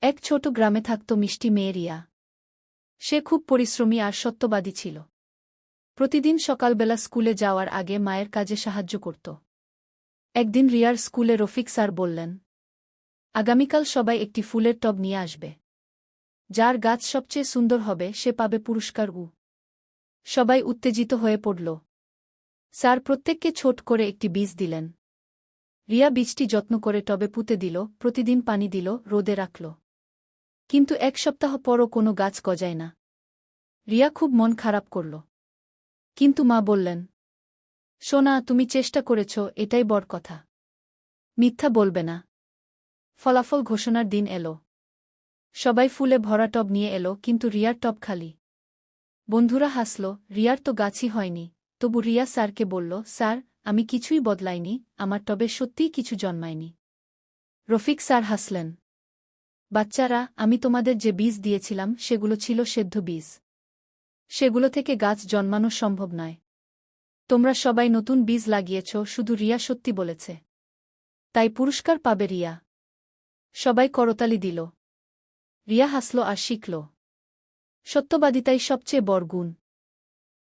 এক ছোট গ্রামে থাকত মিষ্টি মেয়ে রিয়া। সে খুব পরিশ্রমী আর সত্যবাদী ছিল। প্রতিদিন সকালবেলা স্কুলে যাওয়ার আগে মায়ের কাজে সাহায্য করত। একদিন রিয়ার স্কুলে রফিক স্যার বললেন, আগামীকাল সবাই একটি ফুলের টব নিয়ে আসবে। যার গাছ সবচেয়ে সুন্দর হবে সে পাবে পুরস্কার। সবাই উত্তেজিত হয়ে পড়ল। স্যার প্রত্যেককে ছোট করে একটি বীজ দিলেন। রিয়া বীজটি যত্ন করে টবে পুঁতে দিল, প্রতিদিন পানি দিল, রোদে রাখল। কিন্তু এক সপ্তাহ পরও কোনো গাছ গজায় না। রিয়া খুব মন খারাপ করল। কিন্তু মা বললেন, সোনা, তুমি চেষ্টা করেছ, এটাই বড় কথা। মিথ্যা বলবে না। ফলাফল ঘোষণার দিন এলো। সবাই ফুলে ভরা টব নিয়ে এলো, কিন্তু রিয়ার টব খালি। বন্ধুরা হাসল, রিয়ার তো গাছই হয়নি। তবু রিয়া স্যারকে বলল, স্যার, আমি কিছুই বদলাইনি, আমার টবে সত্যিই কিছু জন্মায়নি। রফিক স্যার হাসলেন। বাচ্চারা, আমি তোমাদের যে বীজ দিয়েছিলাম সেগুলো ছিল সেদ্ধ বীজ। সেগুলো থেকে গাছ জন্মানো সম্ভব নয়। তোমরা সবাই নতুন বীজ লাগিয়েছ, শুধু রিয়া সত্যি বলেছে। তাই পুরস্কার পাবে রিয়া। সবাই করতালি দিল। রিয়া হাসল আর শিখল, সত্যবাদিতাই সবচেয়ে বড় গুণ।